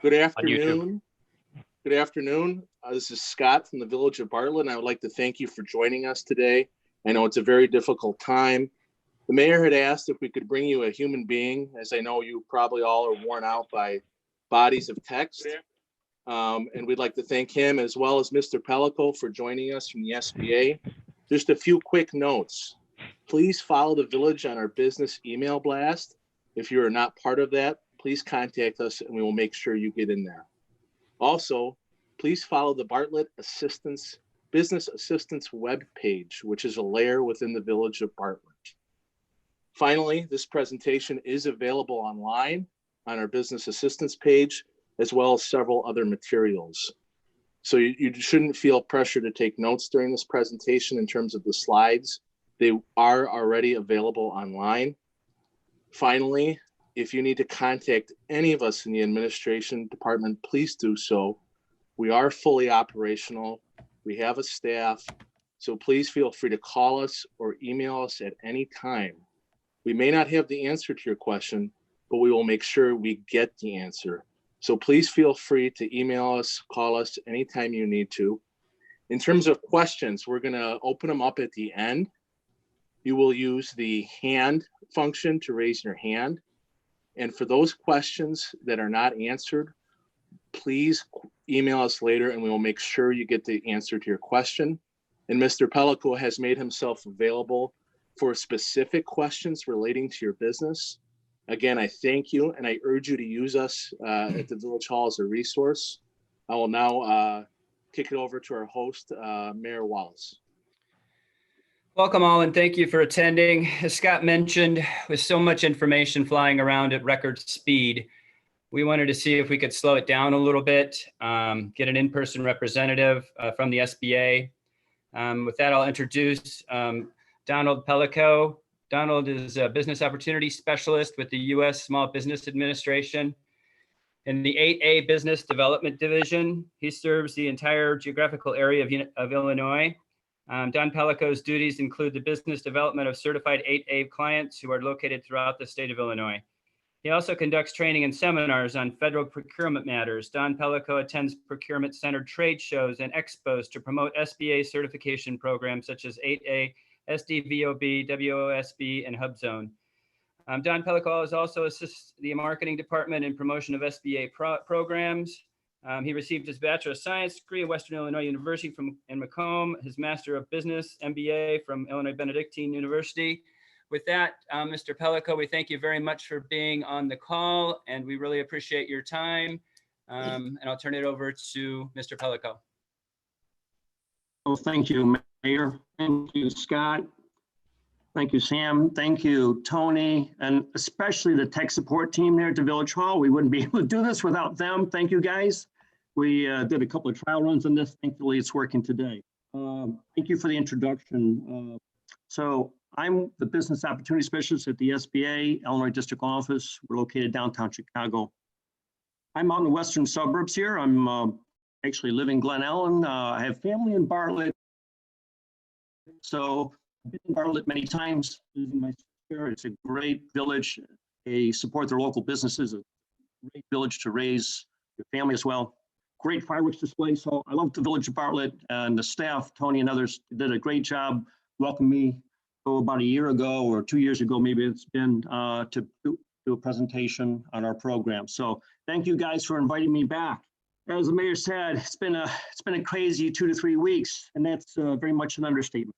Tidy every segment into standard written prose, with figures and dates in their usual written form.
Good on YouTube. afternoon. Good afternoon. This is Scott from the Village of Bartlett, and I would like to thank you for joining us today. I know it's a very difficult time. The mayor had asked if we could bring you a human being, as I know you probably all are worn out by bodies of text. And we'd like to thank him as well as Mr. Pellico for joining us from the SBA. Just a few quick notes. Please follow the village on our business email blast. If you are not part of that, please contact us and we will make sure you get in there. Also, please follow the Bartlett Business Assistance web page, which is a layer within the Village of Bartlett. Finally, this presentation is available online on our Business Assistance page, as well as several other materials. So you shouldn't feel pressure to take notes during this presentation in terms of the slides. They are already available online. Finally, if you need to contact any of us in the administration department, please do so. We are fully operational. We have a staff, so please feel free to call us or email us at any time. We may not have the answer to your question, but we will make sure we get the answer. So please feel free to email us, call us anytime you need to. In terms of questions, we're gonna open them up at the end. You will use the hand function to raise your hand. And for those questions that are not answered, please email us later and we will make sure you get the answer to your question. And Mr. Pellico has made himself available for specific questions relating to your business. Again, I thank you and I urge you to use us at the Village Hall as a resource. I will now kick it over to our host, Mayor Wallace. Welcome all and thank you for attending. As Scott mentioned, with so much information flying around at record speed, we wanted to see if we could slow it down a little bit, get an in-person representative from the SBA. With that, I'll introduce Donald Pellico. Donald is a business opportunity specialist with the U.S. Small Business Administration in the 8A Business Development Division. He serves the entire geographical area of Illinois. Don Pellico's duties include the business development of certified 8A clients who are located throughout the state of Illinois. He also conducts training and seminars on federal procurement matters. Don Pellico attends procurement-centered trade shows and expos to promote SBA certification programs such as 8A, SDVOB, WOSB, and HubZone. Don Pellico also assists the marketing department in promotion of SBA programs. He received his Bachelor of Science degree at Western Illinois University in Macomb, his Master of Business MBA from Illinois Benedictine University. With that, Mr. Pellico, we thank you very much for being on the call and we really appreciate your time. And I'll turn it over to Mr. Pellico. Well, thank you, Mayor. Thank you, Scott. Thank you, Sam. Thank you, Tony, and especially the tech support team there at the Village Hall. We wouldn't be able to do this without them. Thank you, guys. We did a couple of trial runs on this. Thankfully, it's working today. Thank you for the introduction. So I'm the Business Opportunity Specialist at the SBA, Illinois District Office. We're located downtown Chicago. I'm out in the western suburbs here. I'm actually live in Glen Ellen. I have family in Bartlett. So I've been in Bartlett many times. It's a great village. They support their local businesses, a great village to raise your family as well. Great fireworks display. So I love the Village of Bartlett and the staff, Tony and others did a great job welcoming me about a year ago or 2 years ago, maybe it's been to do a presentation on our program. So thank you guys for inviting me back. As the mayor said, it's been a crazy 2 to 3 weeks, and that's very much an understatement.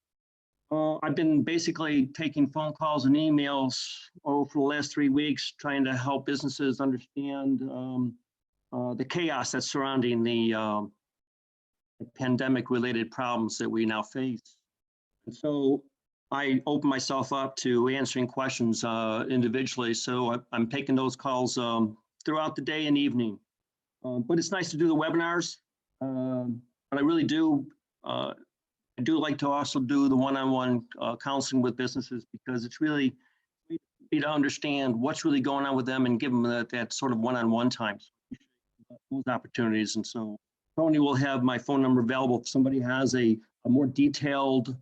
I've been basically taking phone calls and emails for the last 3 weeks, trying to help businesses understand the chaos that's surrounding the pandemic-related problems that we now face. And so I open myself up to answering questions individually. So I'm taking those calls throughout the day and evening. But it's nice to do the webinars. But I really do, I do like to also do the one-on-one counseling with businesses because it's really to understand what's really going on with them and give them that sort of one-on-one time. Those opportunities. And so Tony will have my phone number available if somebody has a more detailed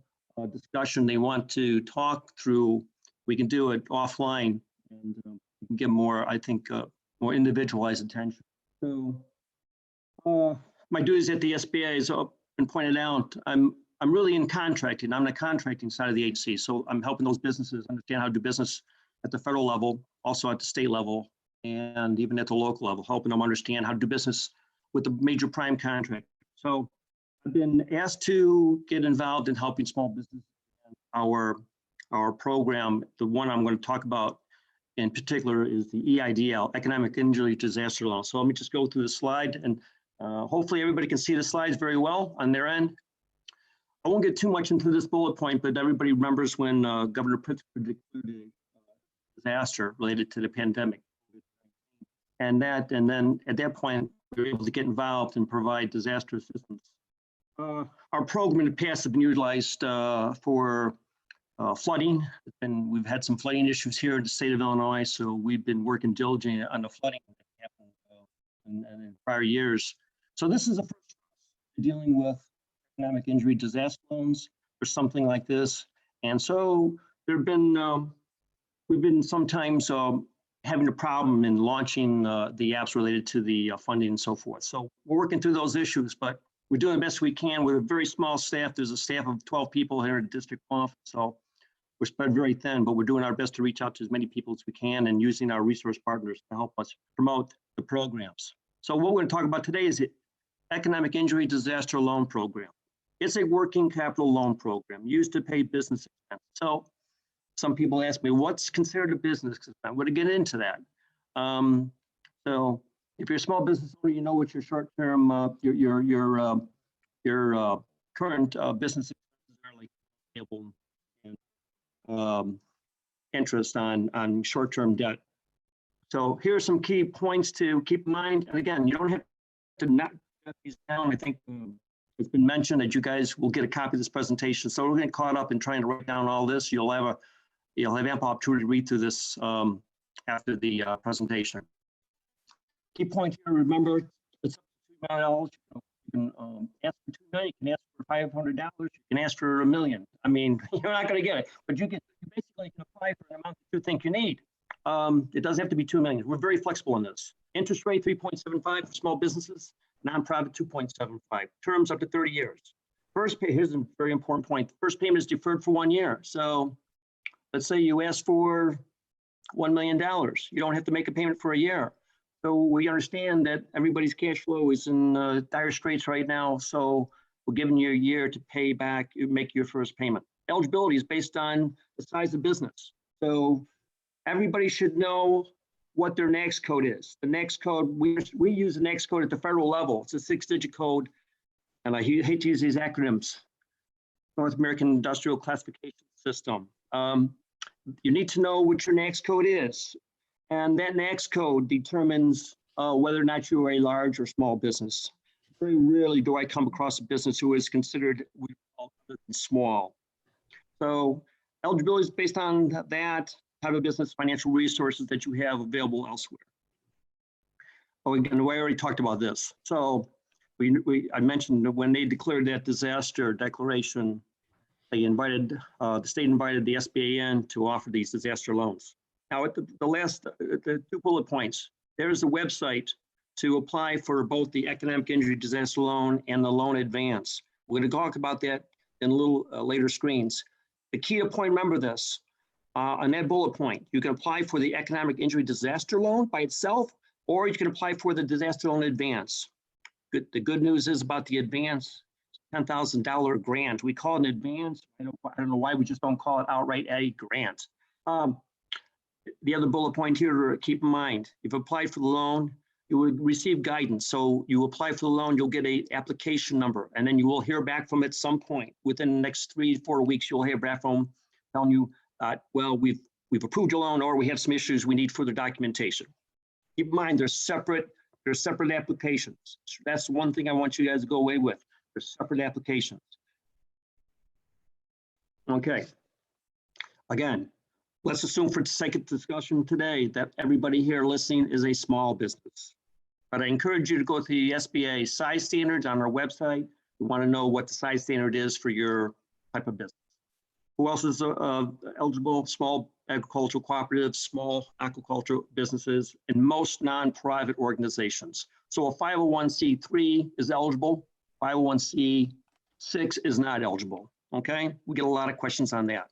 discussion they want to talk through. We can do it offline and we can give more, I think, more individualized attention. So my duties at the SBA has been pointed out. I'm really in contracting. I'm the contracting side of the agency. So I'm helping those businesses understand how to do business at the federal level, also at the state level, and even at the local level, helping them understand how to do business with the major prime contract. So I've been asked to get involved in helping small business. Our program, the one I'm going to talk about in particular, is the EIDL, Economic Injury Disaster Loan. So let me just go through the slide, and hopefully everybody can see the slides very well on their end. I won't get too much into this bullet point, but everybody remembers when Governor Pritzker declared a disaster related to the pandemic. And then at that point, we were able to get involved and provide disaster assistance. Our program in the past has been utilized for flooding. We've had some flooding issues here in the state of Illinois, so we've been working diligently on the flooding that happened in prior years. So this is the first dealing with economic injury disaster loans or something like this. And so we've been sometimes having a problem in launching the apps related to the funding and so forth. So we're working through those issues, but we're doing the best we can with a very small staff. There's a staff of 12 people here at district office. So we're spread very thin, but we're doing our best to reach out to as many people as we can and using our resource partners to help us promote the programs. So what we're going to talk about today is the Economic Injury Disaster Loan Program. It's a working capital loan program used to pay business expenses. So some people ask me, what's considered a business expense? I'm going to get into that. So if you're a small business owner, you know what your short-term, your current business expenses are, like payable and interest on short-term debt. So here are some key points to keep in mind. And again, you don't have to not jot these down. I think it's been mentioned that you guys will get a copy of this presentation. So we're getting caught up in trying to write down all this. You'll have ample opportunity to read through this after the presentation. Key point here, remember, it's up to $2 million. You can ask for $2 million, you can ask for $500, you can ask for $1 million. I mean, you're not going to get it, but you basically can apply for an amount that you think you need. It doesn't have to be $2 million. We're very flexible in this. Interest rate 3.75 for small businesses, nonprofit 2.75. Terms up to 30 years. First pay, here's a very important point. The first payment is deferred for 1 year. So let's say you ask for $1 million. You don't have to make a payment for a year. So we understand that everybody's cash flow is in dire straits right now. So we're giving you a year to pay back, you make your first payment. Eligibility is based on the size of business. So everybody should know what their NAICS code is. The NAICS code, we use the NAICS code at the federal level. It's a 6-digit code. And I hate to use these acronyms. North American Industrial Classification System. You need to know what your NAICS code is. And that NAICS code determines whether or not you are a large or small business. Very rarely do I come across a business who is considered small. So eligibility is based on that type of business, financial resources that you have available elsewhere. Oh, again, we already talked about this. So I mentioned that when they declared that disaster declaration, they invited, the state invited the SBA in to offer these disaster loans. Now, at the 2 bullet points, there's a website to apply for both the economic injury disaster loan and the loan advance. We're going to talk about that in a little later screens. The key to point, remember this, on that bullet point, you can apply for the economic injury disaster loan by itself, or you can apply for the disaster loan advance. The good news is about the advance, $10,000 grant. We call it an advance. I don't know why we just don't call it outright a grant. The other bullet point here to keep in mind, if you apply for the loan, you will receive guidance. So you apply for the loan, you'll get an application number, and then you will hear back from it at some point. Within the next 3 to 4 weeks, you'll hear back from them telling you, well, we've approved your loan, or we have some issues, we need further documentation. Keep in mind, there's separate applications. That's one thing I want you guys to go away with. There's separate applications. Okay. Again, let's assume for the sake of discussion today that everybody here listening is a small business. But I encourage you to go to the SBA size standards on our website. We want to know what the size standard is for your type of business. Who else is eligible? Small agricultural cooperatives, small aquaculture businesses, and most non-private organizations. So a 501c3 is eligible. 501c6 is not eligible. Okay, we get a lot of questions on that.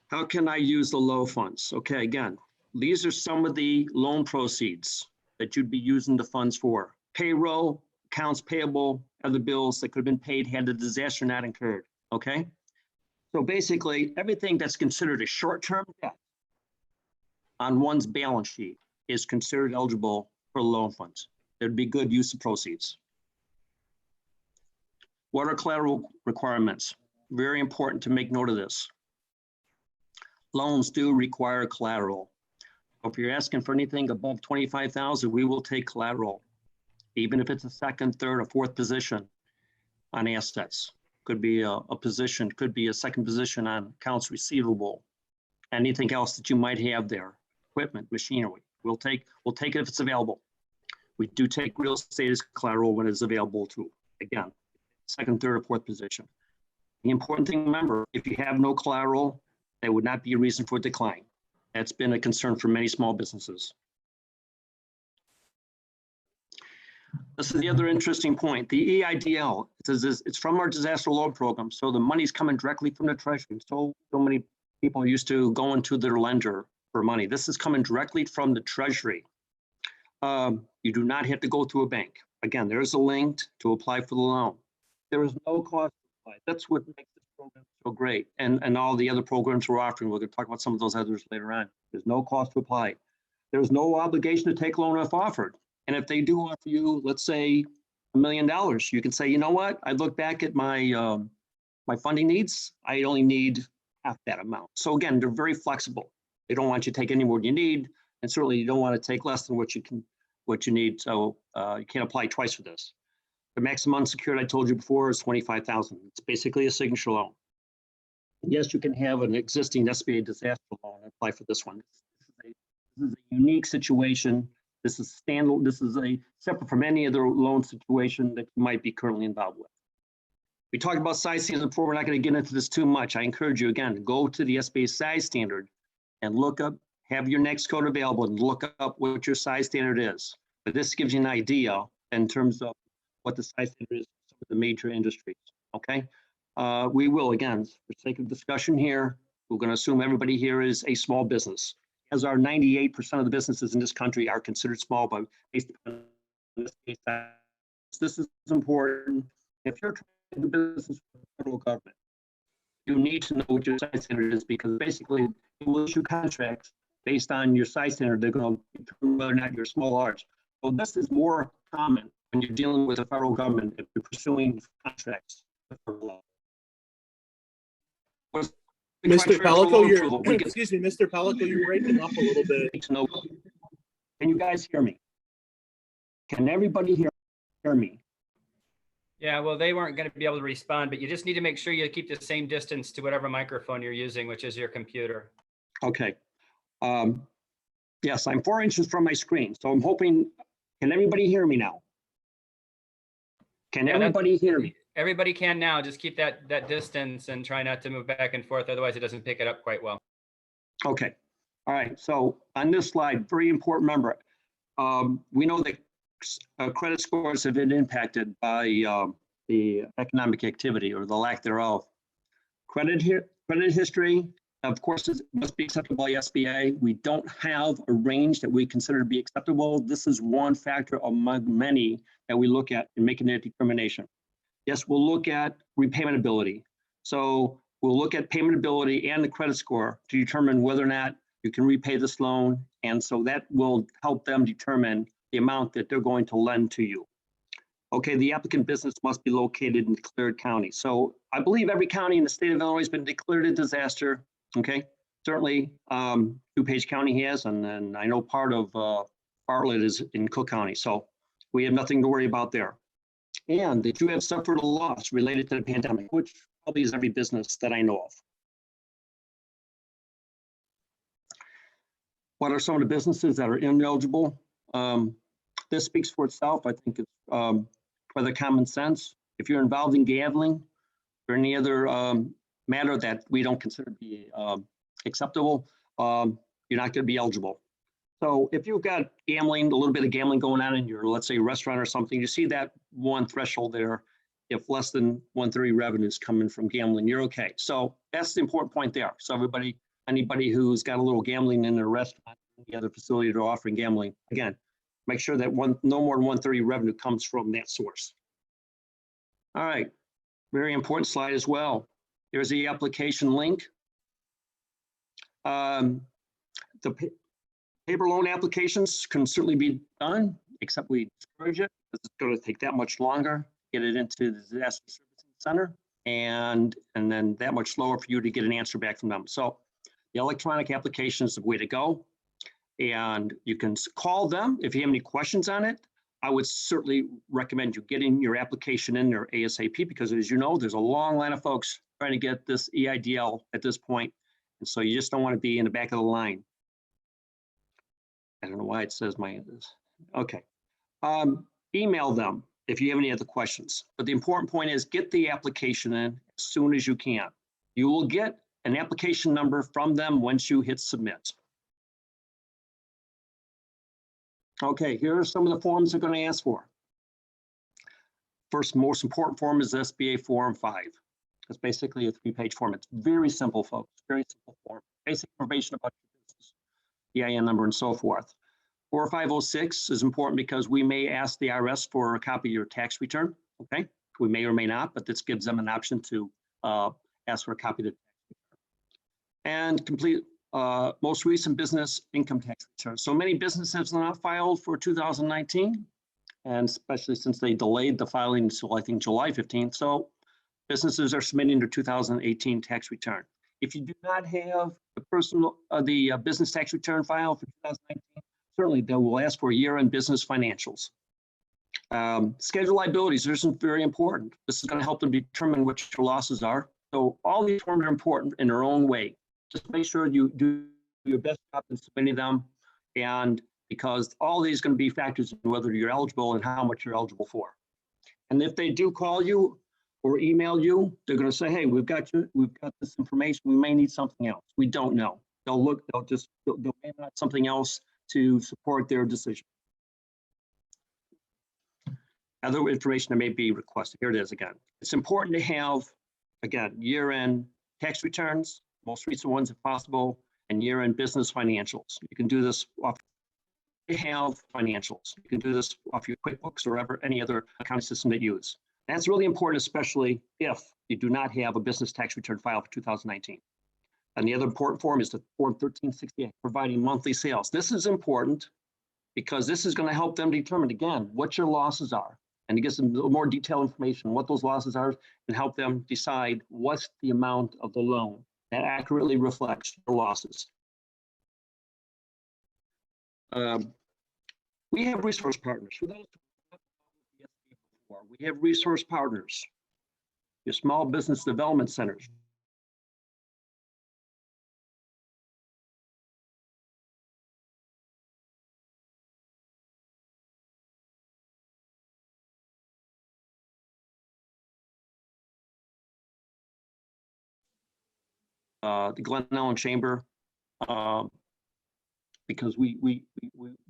How can I use the low funds? Okay, again, these are some of the loan proceeds that you'd be using the funds for. Payroll, accounts payable, other bills that could have been paid had the disaster not occurred. Okay. So basically, everything that's considered a short-term debt on one's balance sheet is considered eligible for loan funds. There'd be good use of proceeds. What are collateral requirements? Very important to make note of this. Loans do require collateral. If you're asking for anything above 25,000, we will take collateral, even if it's a second, third, or fourth position on assets. Could be a position, could be a second position on accounts receivable, anything else that you might have there, equipment, machinery. We'll take it if it's available. We do take real estate as collateral when it's available too. Again, second, third, or fourth position. The important thing, remember, if you have no collateral, that would not be a reason for decline. That's been a concern for many small businesses. This is the other interesting point. The EIDL, it's from our disaster loan program. So the money's coming directly from the Treasury. So many people are used to going to their lender for money. This is coming directly from the Treasury. You do not have to go to a bank. Again, there's a link to apply for the loan. There is no cost to apply. That's what makes this program so great. And all the other programs we're offering, we're going to talk about some of those others later on. There's no cost to apply. There's no obligation to take a loan if offered. And if they do offer you, let's say, $1 million, you can say, you know what? I look back at my my funding needs. I only need half that amount. So again, they're very flexible. They don't want you to take any more than you need, and certainly you don't want to take less than what you need. So you can't apply twice for this. The maximum unsecured, I told you before, is 25,000. It's basically a signature loan. Yes, you can have an existing SBA disaster loan and apply for this one. This is a unique situation. This is standalone. This is a separate from any other loan situation that you might be currently involved with. We talked about size standards before. We're not going to get into this too much. I encourage you again to go to the SBA size standard and look up, have your next code available and look up what your size standard is. But this gives you an idea in terms of what the size standard is for some of the major industries. Okay. We will, again, for sake of discussion here, we're going to assume everybody here is a small business, as our 98% of the businesses in this country are considered small, but based on this case, this is important. If you're trying to do business with the federal government, you need to know what your size standard is, because basically they will issue contracts based on your size standard. They're going to determine whether or not you're small or large. So this is more common when you're dealing with the federal government if you're pursuing contracts at the federal level. Mr. Pellico, excuse me, Mr. Pellico, you're breaking up a little bit. Can you guys hear me? Can everybody hear me? Yeah, well, they weren't going to be able to respond, but you just need to make sure you keep the same distance to whatever microphone you're using, which is your computer. Okay. Yes, I'm 4 inches from my screen, so I'm hoping, can everybody hear me now? Can everybody hear me? Everybody can now. Just keep that distance and try not to move back and forth. Otherwise, it doesn't pick it up quite well. Okay. All right. So on this slide, very important, remember, we know that credit scores have been impacted by the economic activity or the lack thereof. Credit history, of course, must be acceptable by SBA. We don't have a range that we consider to be acceptable. This is one factor among many that we look at in making that determination. Yes, we'll look at repayment ability. So we'll look at payment ability and the credit score to determine whether or not you can repay this loan. And so that will help them determine the amount that they're going to lend to you. Okay, the applicant business must be located in declared county. So I believe every county in the state of Illinois has been declared a disaster. Okay, certainly DuPage County has, and then I know part of Bartlett is in Cook County. So we have nothing to worry about there. And that you have suffered a loss related to the pandemic, which probably is every business that I know of. What are some of the businesses that are ineligible? This speaks for itself. I think it's rather common sense. If you're involved in gambling or any other matter that we don't consider to be acceptable, you're not going to be eligible. So if you've got gambling, a little bit of gambling going on in your, let's say, restaurant or something, you see that one threshold there. If less than 130 revenues coming from gambling, you're okay. So that's the important point there. So anybody who's got a little gambling in their restaurant, any other facility they're offering gambling, again, make sure that no more than 130 revenue comes from that source. All right, very important slide as well. There's the application link. The paper loan applications can certainly be done, except we discourage it because it's going to take that much longer, get it into the disaster servicing center, and then that much slower for you to get an answer back from them. So the electronic application is the way to go. And you can call them if you have any questions on it. I would certainly recommend you getting your application in there ASAP, because as you know, there's a long line of folks trying to get this EIDL at this point. And so you just don't want to be in the back of the line. I don't know why it says okay. Email them if you have any other questions. But the important point is get the application in as soon as you can. You will get an application number from them once you hit submit. Okay, here are some of the forms they're going to ask for. First, most important form is SBA Form 5. It's basically a 3-page form. It's very simple, folks. Very simple form. Basic information about your business, EIN number, and so forth. 4506 is important because we may ask the IRS for a copy of your tax return. Okay, we may or may not, but this gives them an option to ask for a copy of the tax return. And complete most recent business income tax return. So many businesses have not filed for 2019, and especially since they delayed the filing until I think July 15th. So businesses are submitting their 2018 tax return. If you do not have the business tax return filed for 2019, certainly they will ask for year-end business financials. Schedule liabilities, this is very important. This is going to help them determine what your losses are. So all these forms are important in their own way. Just make sure you do your best job in submitting them, and because all these are going to be factors in whether you're eligible and how much you're eligible for. And if they do call you or email you, they're going to say, hey, we've got this information, we may need something else. We don't know. They'll may have something else to support their decision. Other information that may be requested. Here it is again. It's important to have, again, year-end tax returns, most recent ones if possible, and year-end business financials. You can do this off financials. You can do this off your QuickBooks or any other accounting system that you use. That's really important, especially if you do not have a business tax return filed for 2019. And the other important form is the Form 1368, providing monthly sales. This is important because this is going to help them determine, again, what your losses are, and to get some more detailed information on what those losses are, and help them decide what's the amount of the loan that accurately reflects your losses. We have resource partners. For those we have resource partners, your small business development centers. The Glen Ellen Chamber, because we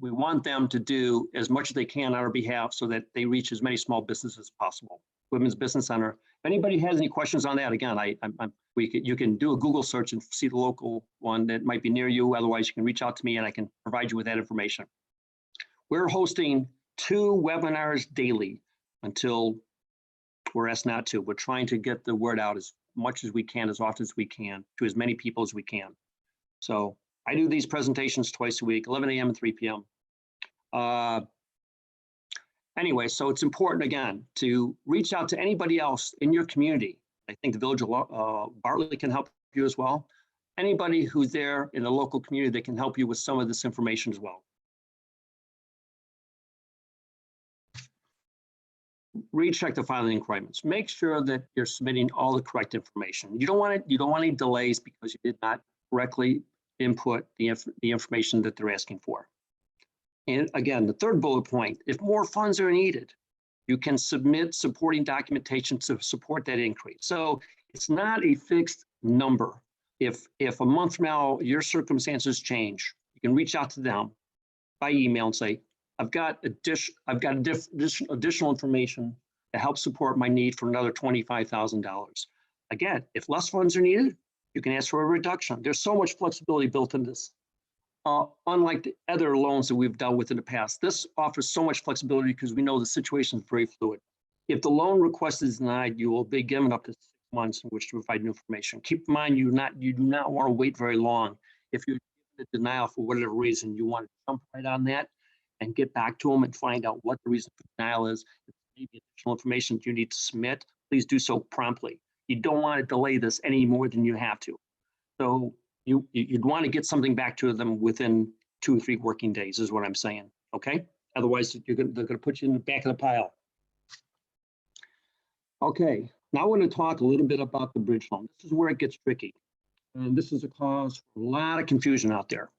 want them to do as much as they can on our behalf so that they reach as many small businesses as possible. Women's Business Center. If anybody has any questions on that, again, you can do a Google search and see the local one that might be near you. Otherwise, you can reach out to me and I can provide you with that information. We're hosting 2 webinars daily until we're asked not to. We're trying to get the word out as much as we can, as often as we can, to as many people as we can. So I do these presentations twice a week, 11 a.m. and 3 p.m. Anyway, so it's important, again, to reach out to anybody else in your community. I think the Village of Bartlett can help you as well. Anybody who's there in the local community that can help you with some of this information as well. Recheck the filing requirements. Make sure that you're submitting all the correct information. You don't want any delays because you did not correctly input the information that they're asking for. And again, the third bullet point, if more funds are needed, you can submit supporting documentation to support that increase. So it's not a fixed number. If a month from now, your circumstances change, you can reach out to them by email and say, I've got additional information to help support my need for another $25,000. Again, if less funds are needed, you can ask for a reduction. There's so much flexibility built in this. Unlike the other loans that we've dealt with in the past, this offers so much flexibility because we know the situation is very fluid. If the loan request is denied, you will be given up to 6 months in which to provide new information. Keep in mind, you do not want to wait very long. If you're given a denial for whatever reason, you want to jump right on that and get back to them and find out what the reason for denial is. If there may be additional information that you need to submit, please do so promptly. You don't want to delay this any more than you have to. So you'd want to get something back to them within 2 or 3 working days is what I'm saying, okay? Otherwise, they're going to put you in the back of the pile. Okay, now I want to talk a little bit about the bridge loan. This is where it gets tricky. And this is a cause for a lot of confusion out there.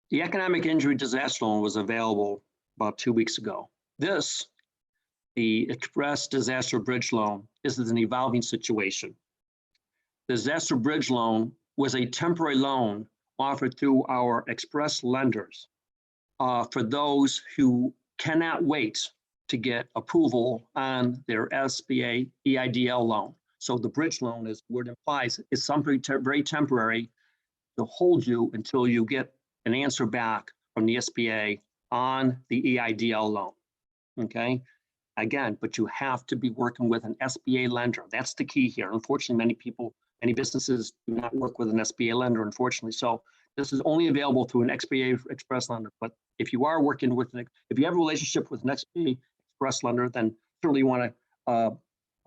The economic injury disaster loan was available about 2 weeks ago. The Express Disaster Bridge Loan, this is an evolving situation. The Disaster Bridge Loan was a temporary loan offered through our Express lenders for those who cannot wait to get approval on their SBA EIDL loan. So the bridge loan, as the word implies, is something very temporary to hold you until you get an answer back from the SBA on the EIDL loan, okay? Again, but you have to be working with an SBA lender. That's the key here. Unfortunately, many businesses do not work with an SBA lender, unfortunately. So this is only available through an SBA Express lender. But if you are working with, if you have a relationship with an SBA Express lender, then certainly you want to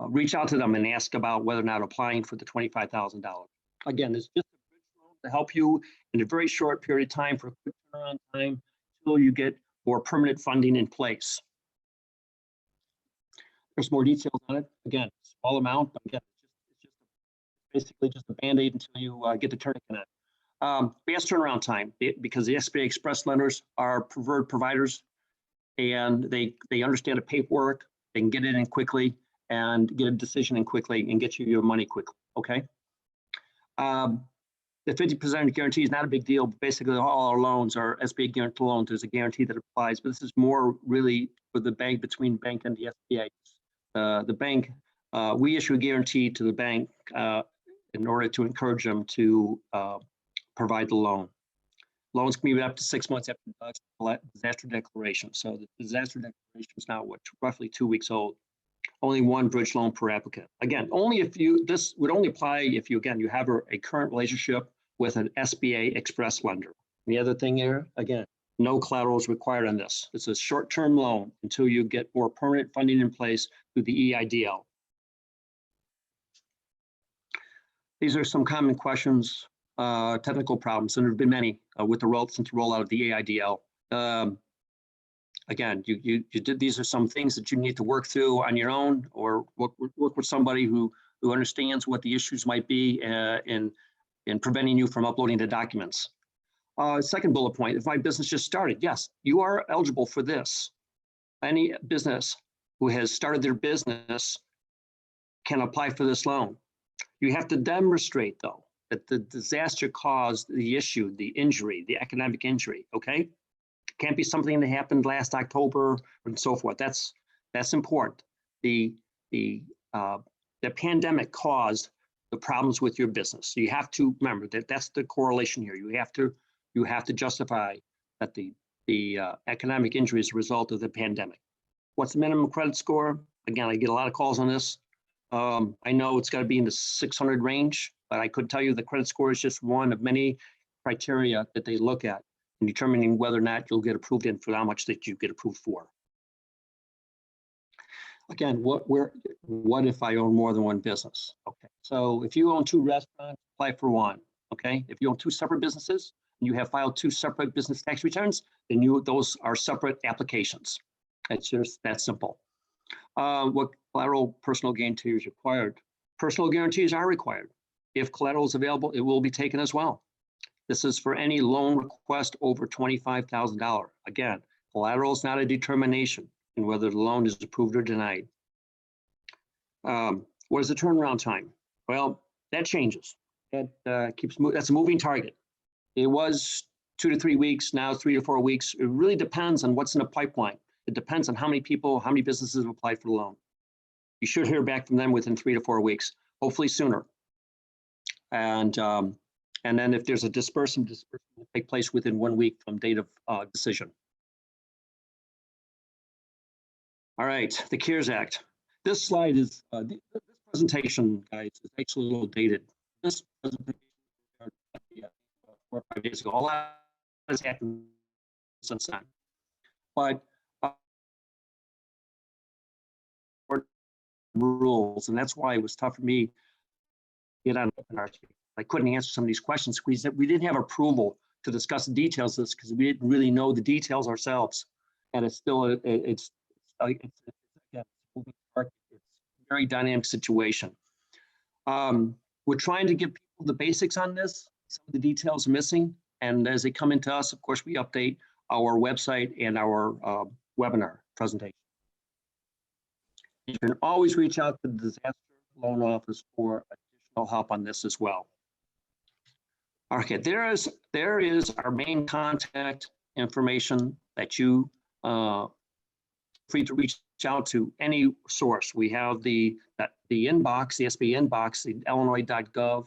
reach out to them and ask about whether or not applying for the $25,000. Again, it's just a bridge loan to help you in a very short period of time for a quick turnaround time until you get more permanent funding in place. There's more details on it. Again, small amount, but again, it's just basically just a Band-Aid until you get the tourniquet in. Fast turnaround time, because the SBA Express lenders are preferred providers and they understand the paperwork, they can get it in quickly and get a decision in quickly and get you your money quickly, okay? The 50% guarantee is not a big deal. Basically, all our loans are SBA guaranteed loans. There's a guarantee that applies, but this is more really for the bank, between bank and the SBA. The bank, we issue a guarantee to the bank in order to encourage them to provide the loan. Loans can be up to 6 months after the disaster declaration. So the disaster declaration is now roughly 2 weeks old. Only one bridge loan per applicant. Again, this would only apply if you have a current relationship with an SBA Express lender. The other thing here, again, no collateral is required on this. It's a short-term loan until you get more permanent funding in place through the EIDL. These are some common questions, technical problems, and there have been many with the rollout of the EIDL. Again, these are some things that you need to work through on your own, or work with somebody who understands what the issues might be in preventing you from uploading the documents. Second bullet point, if my business just started, yes, you are eligible for this. Any business who has started their business can apply for this loan. You have to demonstrate, though, that the disaster caused the issue, the injury, the economic injury, okay? Can't be something that happened last October and so forth. That's important. The pandemic caused the problems with your business. So you have to remember that that's the correlation here. You have to justify that the economic injury is a result of the pandemic. What's the minimum credit score? Again, I get a lot of calls on this. I know it's got to be in the 600 range, but I could tell you the credit score is just one of many criteria that they look at in determining whether or not you'll get approved and for how much that you get approved for. Again, what if I own more than one business? Okay, so if you own 2 restaurants, apply for one. Okay, if you own 2 separate businesses and you have filed 2 separate business tax returns, then those are separate applications. It's just that simple. What collateral personal guarantee is required? Personal guarantees are required. If collateral is available, it will be taken as well. This is for any loan request over $25,000. Again, collateral is not a determination in whether the loan is approved or denied. What is the turnaround time? Well, that changes. That that's a moving target. It was 2 to 3 weeks, now 3 to 4 weeks. It really depends on what's in the pipeline. It depends on how many people, how many businesses have applied for the loan. You should hear back from them within 3 to 4 weeks, hopefully sooner. And then if there's a disbursement will take place within 1 week from date of decision. All right, the CARES Act. This slide is, this presentation, guys, is actually a little dated. This presentation, 4 or 5 days ago, a lot has happened since then. But rules, and that's why it was tough for me to get on webinars. I couldn't answer some of these questions. We didn't have approval to discuss the details of this because we didn't really know the details ourselves. And it's still it's a very dynamic situation. We're trying to give people the basics on this. Some of the details are missing, and as they come into us, of course, we update our website and our webinar presentation. You can always reach out to the Disaster Loan Office for additional help on this as well. Okay, there is our main contact information that you free to reach out to any source. We have the inbox, the SBA inbox, the illinois.gov,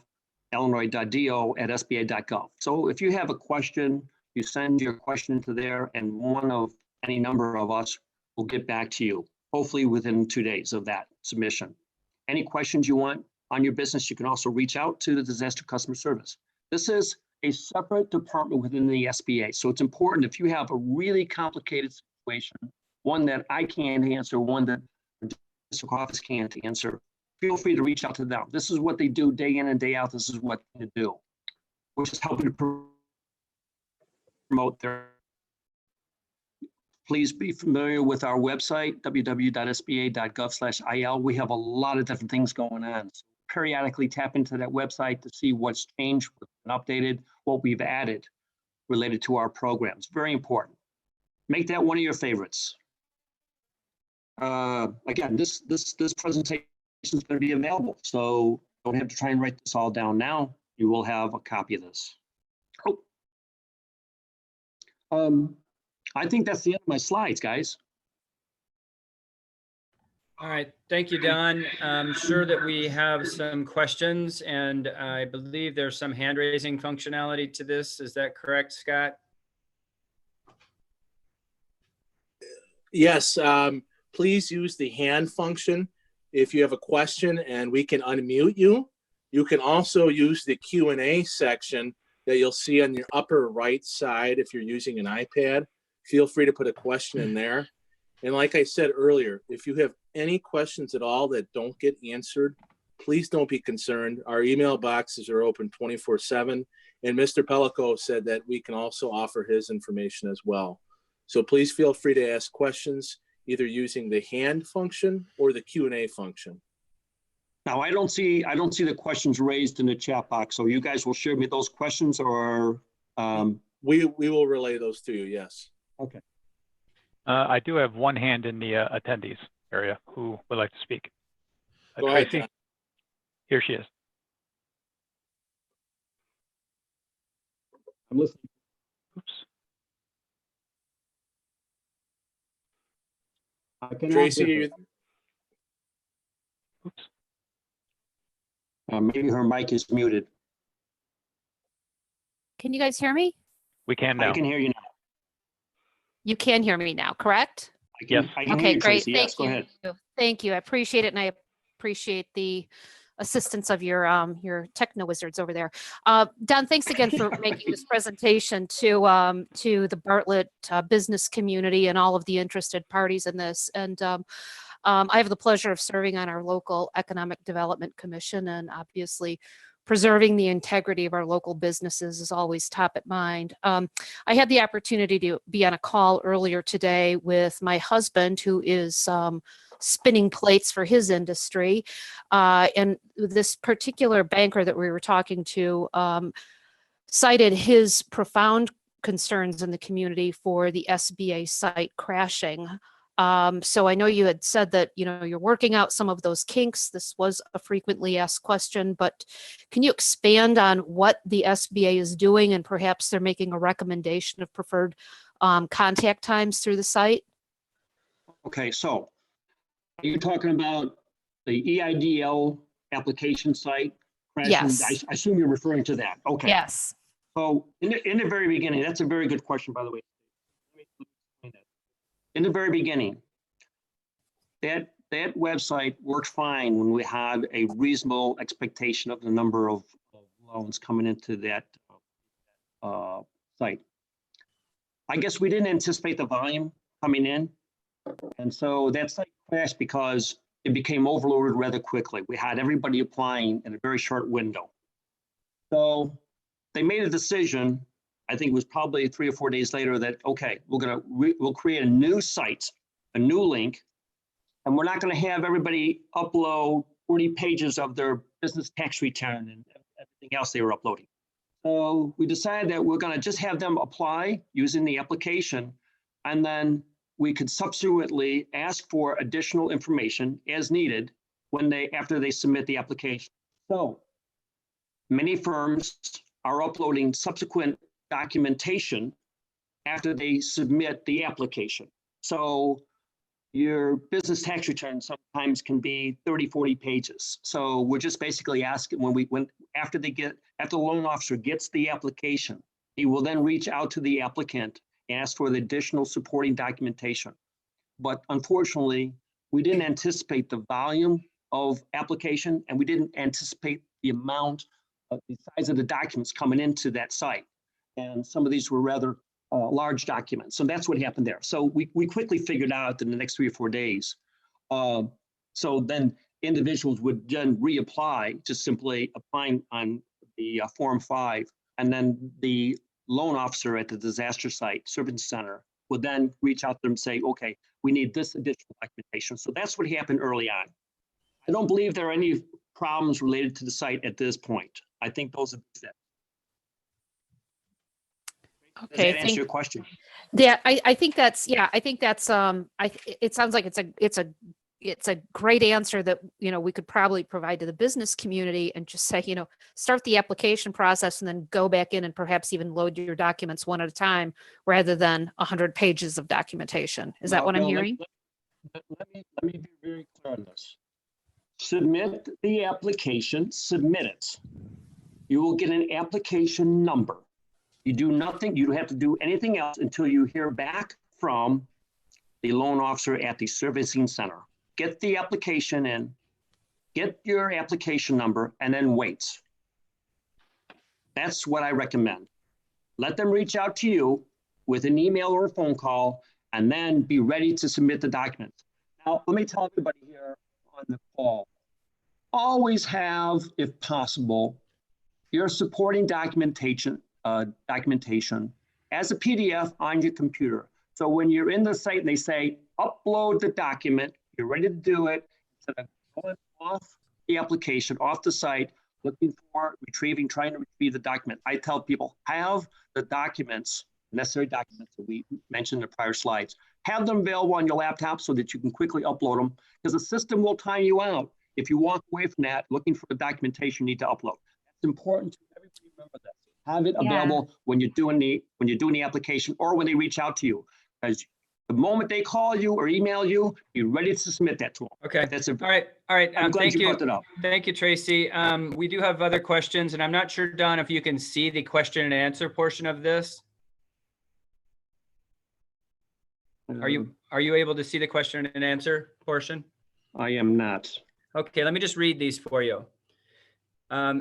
illinois.do at sba.gov. So if you have a question, you send your question to there, and one of any number of us will get back to you, hopefully within 2 days of that submission. Any questions you want on your business, you can also reach out to the Disaster Customer Service. This is a separate department within the SBA. So it's important if you have a really complicated situation, one that I can't answer, one that the district office can't answer, feel free to reach out to them. This is what they do day in and day out. This is what they do, which is helping to promote their. Please be familiar with our website, www.sba.gov/il. We have a lot of different things going on. So periodically tap into that website to see what's changed, what's been updated, what we've added related to our programs. Very important. Make that one of your favorites. Again, this presentation is going to be available, so don't have to try and write this all down now. You will have a copy of this. I think that's the end of my slides, guys. All right, thank you, Don. I'm sure that we have some questions, and I believe there's some hand raising functionality to this. Is that correct, Scott? Yes, please use the hand function if you have a question, and we can unmute you. You can also use the Q&A section that you'll see on your upper right side if you're using an iPad. Feel free to put a question in there. And like I said earlier, if you have any questions at all that don't get answered, please don't be concerned. Our email boxes are open 24/7. And Mr. Pellico said that we can also offer his information as well. So please feel free to ask questions either using the hand function or the Q&A function. Now, I don't see the questions raised in the chat box. So you guys will share me those questions, or we will relay those to you. Yes. Okay. I do have one hand in the attendees area who would like to speak. Go ahead, Tracy, John. here she is. I'm listening. Oops. I cannot Tracy, hear her. Oops. Maybe her mic is muted. Can you guys hear me? We can now. I can hear you now. You can hear me now, correct? Yes. I can hear Okay, you, great. Tracy. Yes, Thank go you. ahead. Thank you. I appreciate it, and I appreciate the assistance of your techno wizards over there. Don, thanks again for making this presentation to the Bartlett business community and all of the interested parties in this. And I have the pleasure of serving on our local Economic Development Commission, and obviously preserving the integrity of our local businesses is always top of mind. I had the opportunity to be on a call earlier today with my husband, who is spinning plates for his industry. And this particular banker that we were talking to cited his profound concerns in the community for the SBA site crashing. So I know you had said that, you're working out some of those kinks. This was a frequently asked question, but can you expand on what the SBA is doing, and perhaps they're making a recommendation of preferred contact times through the site? Okay, so are you talking about the EIDL application site? Yes. I assume you're referring to that. Okay. Yes. So in the very beginning, that's a very good question, by the way. In the very beginning, that website worked fine when we had a reasonable expectation of the number of loans coming into that site. I guess we didn't anticipate the volume coming in. And so that site crashed because it became overloaded rather quickly. We had everybody applying in a very short window. So they made a decision, I think it was probably 3 or 4 days later, that, okay, we'll create a new site, a new link, and we're not going to have everybody upload 40 pages of their business tax return and everything else they were uploading. So we decided that we're going to just have them apply using the application, and then we could subsequently ask for additional information as needed after they submit the application. So many firms are uploading subsequent documentation after they submit the application. So your business tax return sometimes can be 30, 40 pages. So we're just basically asking after the loan officer gets the application, he will then reach out to the applicant and ask for the additional supporting documentation. But unfortunately, we didn't anticipate the volume of application, and we didn't anticipate the amount of the size of the documents coming into that site. And some of these were rather large documents. So that's what happened there. So we quickly figured out in the next 3 or 4 days. So then individuals would then reapply, just simply applying on the Form 5, and then the loan officer at the disaster site, service center, would then reach out to them and say, okay, we need this additional documentation. So that's what happened early on. I don't believe there are any problems related to the site at this point. I think those are it. Okay. Does that answer your question? Yeah, I think that's, it sounds like it's a great answer that, we could probably provide to the business community, and just say, start the application process and then go back in and perhaps even load your documents one at a time rather than 100 pages of documentation. Is that what I'm hearing? Let me be very clear on this. Submit the application, submit it. You will get an application number. You do nothing, you don't have to do anything else until you hear back from the loan officer at the servicing center. Get the application in, get your application number, and then wait. That's what I recommend. Let them reach out to you with an email or a phone call, and then be ready to submit the documents. Now, let me tell everybody here on the call, always have, if possible, your supporting documentation as a PDF on your computer. So when you're in the site and they say, upload the document, you're ready to do it, instead of going off the application, off the site, looking for, trying to retrieve the document. I tell people, have the documents, necessary documents that we mentioned in the prior slides, have them available on your laptop so that you can quickly upload them, because the system will time you out if you walk away from that looking for the documentation you need to upload. That's important to everybody remember that. Have it available when you're doing the application, or when they reach out to you, because the moment they call you or email you, you're ready to submit that to them. Okay. All right. I'm glad Thank you you. brought it up. Thank you, Tracy. We do have other questions, and I'm not sure, Don, if you can see the question and answer portion of this. Are you able to see the question and answer portion? I am not. Okay, let me just read these for you.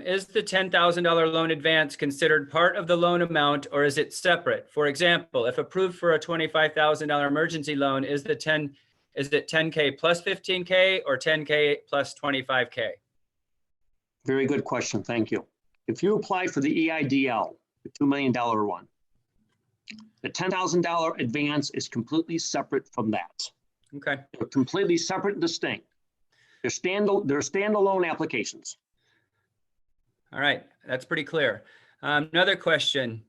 Is the $10,000 loan advance considered part of the loan amount, or is it separate? For example, if approved for a $25,000 emergency loan, is it 10K plus 15K or 10K plus 25K? Very good question. Thank you. If you apply for the EIDL, the $2 million one, the $10,000 advance is completely separate from that. Okay. They're completely separate and distinct. They're standalone applications. All right, that's pretty clear. Another question.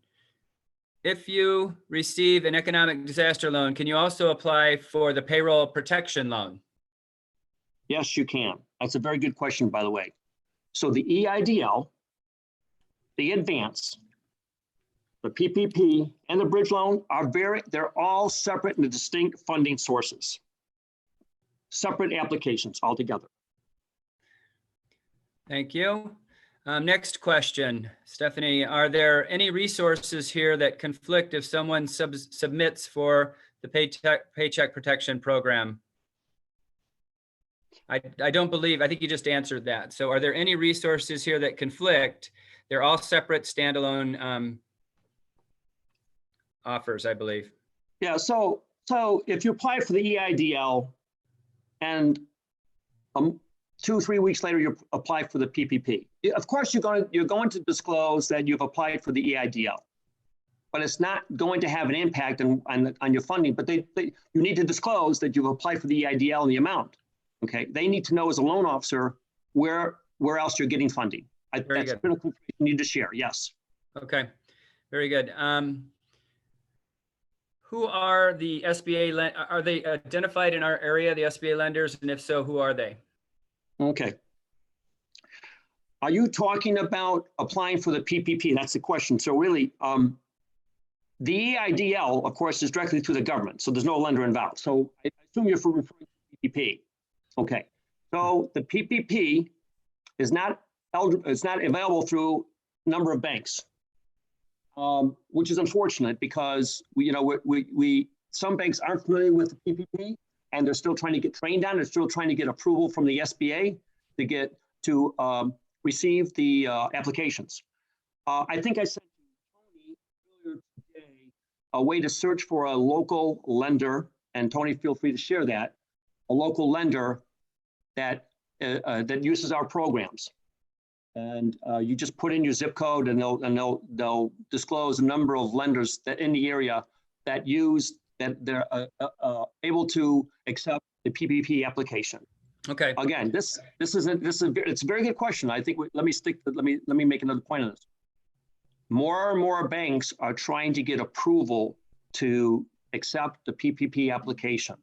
if you receive an economic disaster loan, can you also apply for the payroll protection loan? Yes, you can. That's a very good question, by the way. So the EIDL, the advance, the PPP, and the bridge loan they're all separate and distinct funding sources. Separate applications altogether. Thank you. Next question, Stephanie, are there any resources here that conflict if someone submits for the Paycheck Protection Program? I think you just answered that. So are there any resources here that conflict? They're all separate standalone offers, I believe. Yeah, so if you apply for the EIDL and 2-3 weeks later you apply for the PPP, of course you're going to disclose that you've applied for the EIDL, but it's not going to have an impact on your funding. But you need to disclose that you've applied for the EIDL and the amount. Okay, they need to know as a loan officer where else you're getting funding. That's critical information you need to share. Yes. Okay, very good. Who are the SBA? Are they identified in our area, the SBA lenders? And if so, who are they? Okay. Are you talking about applying for the PPP? That's the question. So really, the EIDL, of course, is directly through the government. So there's no lender involved. So I assume you're referring to PPP. Okay. So the PPP is not eligible. It's not available through a number of banks, which is unfortunate because some banks aren't familiar with the PPP and they're still trying to get trained on. They're still trying to get approval from the SBA to receive the applications. I think I said to Tony earlier today a way to search for a local lender, and Tony, feel free to share that, a local lender that uses our programs. And you just put in your zip code and they'll disclose a number of lenders that in the area that they're able to accept the PPP application. Okay. Again, it's a very good question. I think let me make another point on this. More and more banks are trying to get approval to accept the PPP application,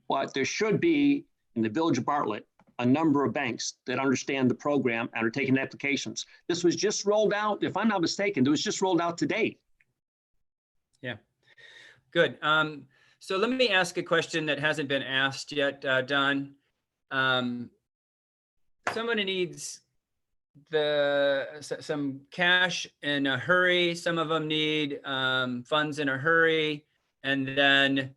but there should be in the Village of Bartlett a number of banks that understand the program and are taking applications. This was just rolled out, if I'm not mistaken, it was just rolled out today. Yeah, good. So let me ask a question that hasn't been asked yet, Don. Someone needs some cash in a hurry. Some of them need funds in a hurry. And then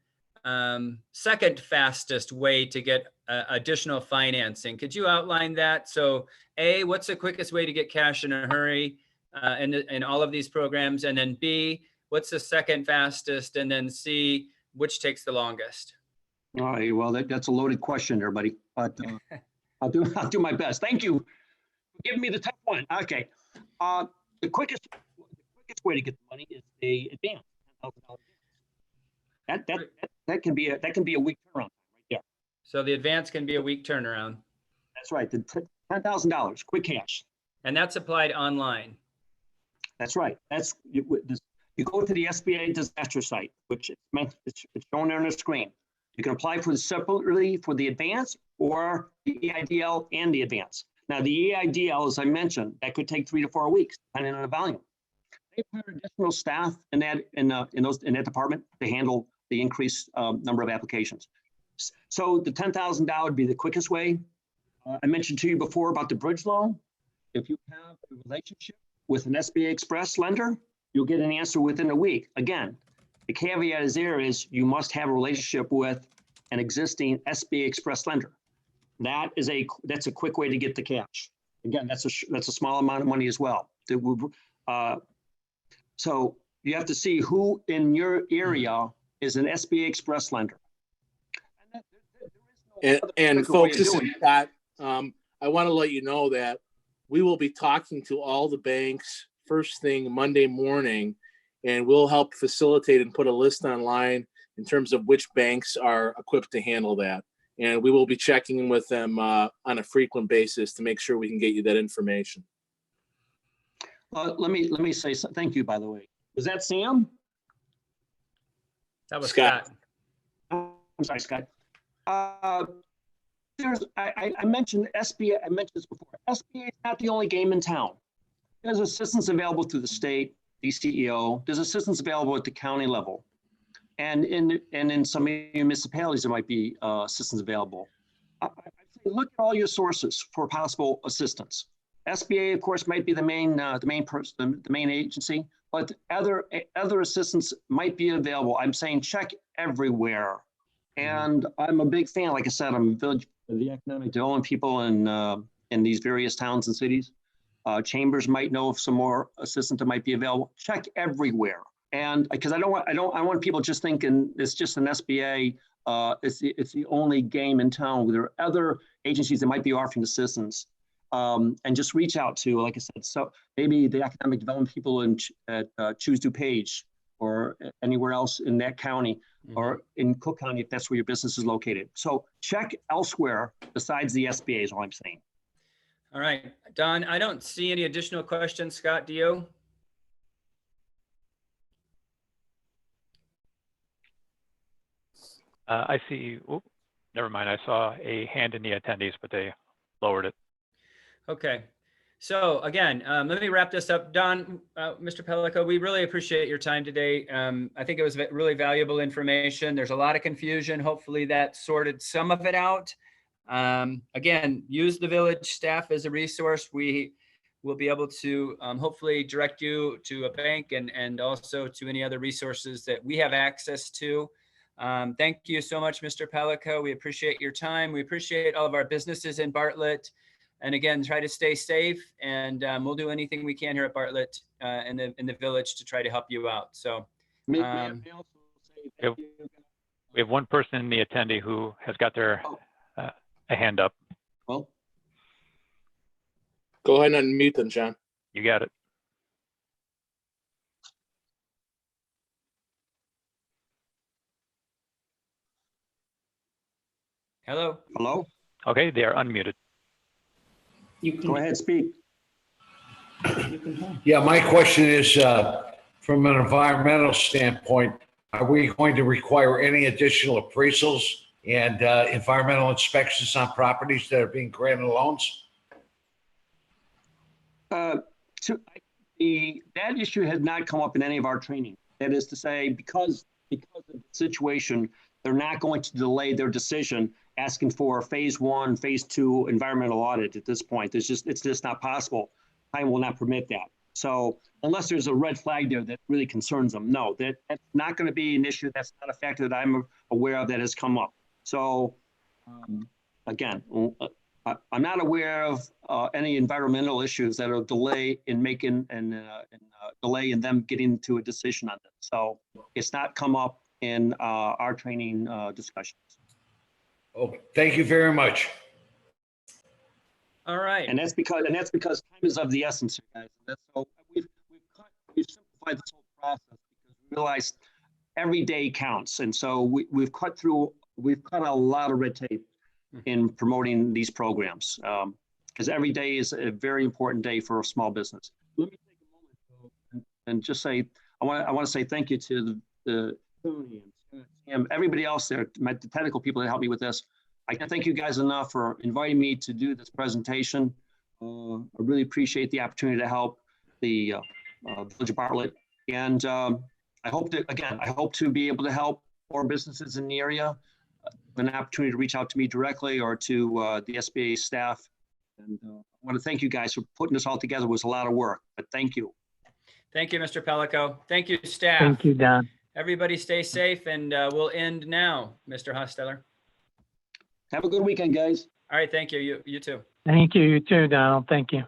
second fastest way to get additional financing. Could you outline that? So A, what's the quickest way to get cash in a hurry in all of these programs? And then B, what's the second fastest? And then C, which takes the longest? All right, well, that's a loaded question there, buddy, but I'll do my best. Thank you for giving me the tough one. Okay, the quickest way to get the money is the advance, $10,000. That can be a week turnaround right there. So the advance can be a week turnaround. That's right. The $10,000 quick cash. And that's applied online. That's right. You go to the SBA disaster site, which it's shown there on the screen. You can apply for separately for the advance or the EIDL and the advance. Now the EIDL, as I mentioned, that could take 3 to 4 weeks, depending on the volume. They hire additional staff in that department to handle the increased number of applications. So the $10,000 would be the quickest way. I mentioned to you before about the bridge loan. If you have a relationship with an SBA Express lender, you'll get an answer within a week. Again, the caveat is you must have a relationship with an existing SBA Express lender. That's a quick way to get the cash. Again, that's a small amount of money as well. So you have to see who in your area is an SBA Express lender. And folks, this is Scott. I want to let you know that we will be talking to all the banks first thing Monday morning, and we'll help facilitate and put a list online in terms of which banks are equipped to handle that. And we will be checking in with them on a frequent basis to make sure we can get you that information. Let me say thank you, by the way. Was that Sam? That was Scott. Scott. I'm sorry, Scott. I mentioned SBA. I mentioned this before. SBA is not the only game in town. There's assistance available through the state, DCEO. There's assistance available at the county level, and in some municipalities there might be assistance available. I say look at all your sources for possible assistance. SBA, of course, might be the main agency, but other assistance might be available. I'm saying check everywhere. And I'm a big fan, like I said, I'm a village of the economic development people in these various towns and cities. Chambers might know of some more assistance that might be available. Check everywhere. And because I want people just thinking it's just an SBA, it's the only game in town. There are other agencies that might be offering assistance. And just reach out to, like I said, so maybe the economic development people at Choose DuPage or anywhere else in that county, or in Cook County, if that's where your business is located. So check elsewhere besides the SBA is all I'm saying. All right, Don, I don't see any additional questions. Scott, do you? I see, oh, never mind. I saw a hand in the attendees, but they lowered it. Okay. So again, let me wrap this up. Don, Mr. Pellico, we really appreciate your time today. I think it was really valuable information. There's a lot of confusion. Hopefully that sorted some of it out. Again, use the village staff as a resource. We will be able to hopefully direct you to a bank and also to any other resources that we have access to. Thank you so much, Mr. Pellico. We appreciate your time. We appreciate all of our businesses in Bartlett. And again, try to stay safe, and we'll do anything we can here at Bartlett in the village to try to help you out. So, May I also say thank you. We have one person in the attendee who has got their a hand up. Well, Go ahead and unmute them, John. You got it. hello. hello. Okay, they are unmuted. Go ahead, speak. Yeah, my question is, from an environmental standpoint, are we going to require any additional appraisals and environmental inspections on properties that are being granted loans? That issue has not come up in any of our training. That is to say, because of the situation, they're not going to delay their decision asking for phase 1, phase 2 environmental audit at this point. It's just not possible. Time will not permit that. So unless there's a red flag there that really concerns them, no, that's not going to be an issue. That's not a factor that I'm aware of that has come up. So again, I'm not aware of any environmental issues that are delay in making and delay in them getting to a decision on this. So it's not come up in our training discussions. Oh, thank you very much. All right. And that's because time is of the essence, guys. So we've simplified this whole process because we realized every day counts, and so we've cut a lot of red tape in promoting these programs because every day is a very important day for a small business. Let me take a moment and just say I want to say thank you to the Tony and everybody else there, the technical people that helped me with this. I can't thank you guys enough for inviting me to do this presentation. I really appreciate the opportunity to help the Village of Bartlett. And I hope to be able to help more businesses in the area. An opportunity to reach out to me directly or to the SBA staff. And I want to thank you guys for putting this all together. It was a lot of work, but thank you. Thank you, Mr. Pellico. Thank you, staff. Thank you, Don. Everybody stay safe, and we'll end now, Mr. Hosteller. Have a good weekend, guys. All right, thank you. You too. Thank you. You too, Donald. Thank you.